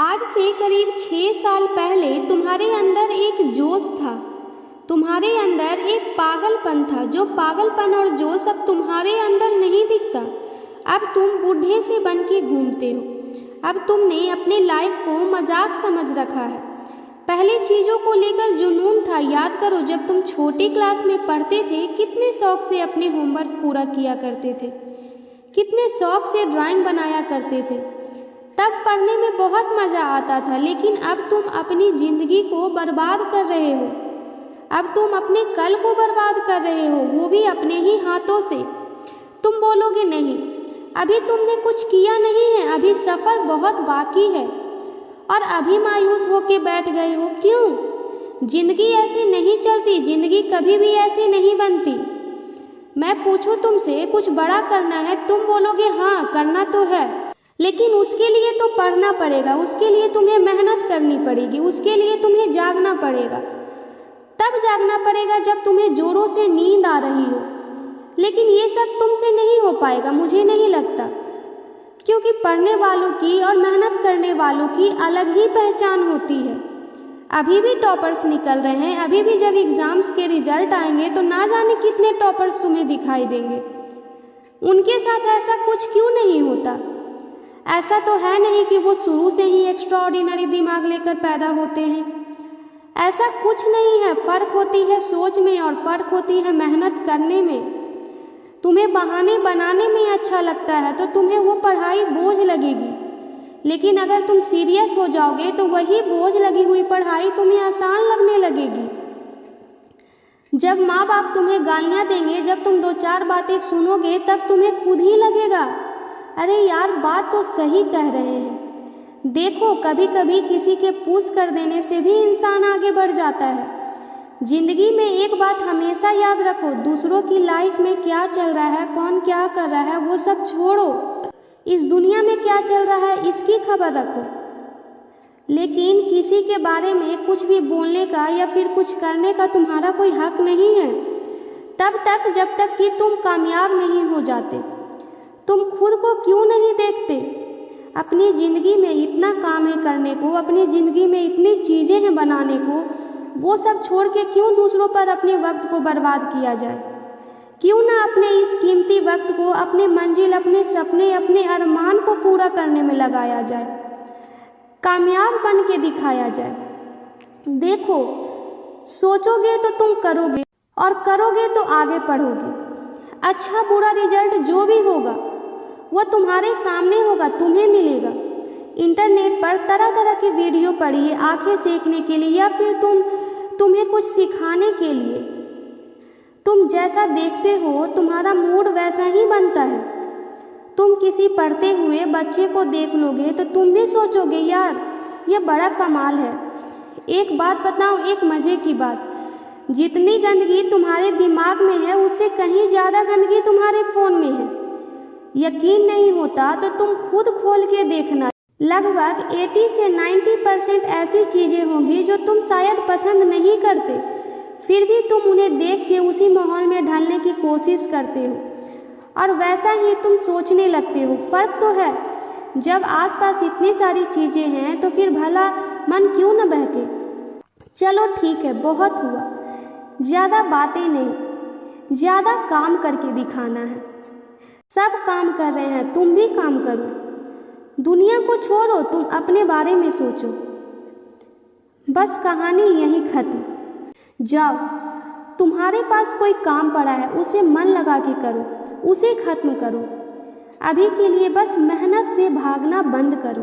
आज से करीब 6 साल पहले तुम्हारे अंदर एक जोश था, तुम्हारे अंदर एक पागलपन था। जो पागलपन और जोश अब तुम्हारे अंदर नहीं दिखता। अब तुम बूढ़े से बन के घूमते हो। अब तुमने अपने लाइफ को मजाक समझ रखा है। पहले चीज़ों को लेकर जुनून था। याद करो, जब तुम छोटी क्लास में पढ़ते थे कितने शौक से अपने होमवर्क पूरा किया करते थे, कितने शौक से ड्राइंग बनाया करते थे। तब पढ़ने में बहुत मज़ा आता था। लेकिन अब तुम अपनी ज़िंदगी को बर्बाद कर रहे हो। अब तुम अपने कल को बर्बाद कर रहे हो, वो भी अपने ही हाथों से। तुम बोलोगे नहीं, अभी तुमने कुछ किया नहीं है, अभी सफ़र बहुत बाकी है, और अभी मायूस होके बैठ गए हो। क्यों? ज़िंदगी ऐसे नहीं चलती, ज़िंदगी कभी भी ऐसी नहीं बनती। मैं पूछूं तुमसे कुछ बड़ा करना है, तुम बोलोगे हाँ करना तो है, लेकिन उसके लिए तो पढ़ना पड़ेगा, उसके लिए तुम्हें मेहनत करनी पड़ेगी, उसके लिए तुम्हें जागना पड़ेगा। तब जागना पड़ेगा जब तुम्हें जोरों से नींद आ रही हो। लेकिन ये सब तुमसे नहीं हो पाएगा, मुझे नहीं लगता, क्योंकि पढ़ने वालों की और मेहनत करने वालों की अलग ही पहचान होती है। अभी भी टॉपर्स निकल रहे हैं। अभी भी जब एग्ज़ाम्स के रिजल्ट आएंगे तो ना जाने कितने टॉपर्स तुम्हें दिखाई देंगे। उनके साथ ऐसा कुछ क्यों नहीं होता? ऐसा तो है नहीं कि वो शुरू से ही एक्स्ट्राऑर्डिनरी दिमाग लेकर पैदा होते हैं। ऐसा कुछ नहीं है। फ़र्क होती है सोच में और फ़र्क होती है मेहनत करने में। तुम्हें बहाने बनाने में अच्छा लगता है तो तुम्हें वो पढ़ाई बोझ लगेगी, लेकिन अगर तुम सीरियस हो जाओगे तो वही बोझ लगी हुई पढ़ाई तुम्हें आसान लगने लगेगी। जब माँ बाप तुम्हें गालियाँ देंगे, जब तुम 2-4 बातें सुनोगे, तब तुम्हें खुद ही लगेगा, अरे यार बात तो सही कह रहे हैं। देखो, कभी कभी किसी के पुश कर देने से भी इंसान आगे बढ़ जाता है। जिंदगी में एक बात हमेशा याद रखो, दूसरों की लाइफ में क्या चल रहा है, कौन क्या कर रहा है, वो सब छोड़ो। इस दुनिया में क्या चल रहा है इसकी खबर रखो। लेकिन किसी के बारे में कुछ भी बोलने का या फिर कुछ करने का तुम्हारा कोई हक नहीं है, तब तक जब तक कि तुम कामयाब नहीं हो जाते। तुम खुद को क्यों नहीं देखते? अपनी ज़िंदगी में इतना काम है करने को, अपनी ज़िंदगी में इतनी चीज़ें हैं बनाने को, वो सब छोड़ के क्यों दूसरों पर अपने वक्त को बर्बाद किया जाए? क्यों ना अपने इस कीमती वक्त को अपने मंजिल, अपने सपने, अपने अरमान को पूरा करने में लगाया जाए, कामयाब बन के दिखाया जाए। देखो, सोचोगे तो तुम करोगे, और करोगे तो आगे बढ़ोगे। अच्छा बुरा रिजल्ट जो भी होगा वो तुम्हारे सामने होगा, तुम्हें मिलेगा। इंटरनेट पर तरह तरह की वीडियो पढ़िए आंखें सेकने के लिए, या फिर तुम्हें कुछ सिखाने के लिए। तुम जैसा देखते हो तुम्हारा मूड वैसा ही बनता है। तुम किसी पढ़ते हुए बच्चे को देख लोगे तो तुम भी सोचोगे यार ये बड़ा कमाल है। एक बात बताऊं, एक मज़े की बात, जितनी गंदगी तुम्हारे दिमाग में है उससे कहीं ज़्यादा गंदगी तुम्हारे फ़ोन में है। यकीन नहीं होता तो तुम खुद खोल के देखना। लगभग 80 से 90% ऐसी चीज़ें होंगी जो तुम शायद पसंद नहीं करते, फिर भी तुम उन्हें देख के उसी माहौल में ढलने की कोशिश करते हो, और वैसा ही तुम सोचने लगते हो। फ़र्क तो है, जब आसपास इतनी सारी चीज़ें हैं तो फिर भला मन क्यों न बहके। चलो ठीक है, बहुत हुआ, ज़्यादा बातें नहीं, ज़्यादा काम करके दिखाना है। सब काम कर रहे हैं, तुम भी काम करो। दुनिया को छोड़ो, तुम अपने बारे में सोचो। बस कहानी यहीं खत्म। जाओ, तुम्हारे पास कोई काम पड़ा है उसे मन लगा के करो, उसे ख़त्म करो। अभी के लिए बस मेहनत से भागना बंद करो।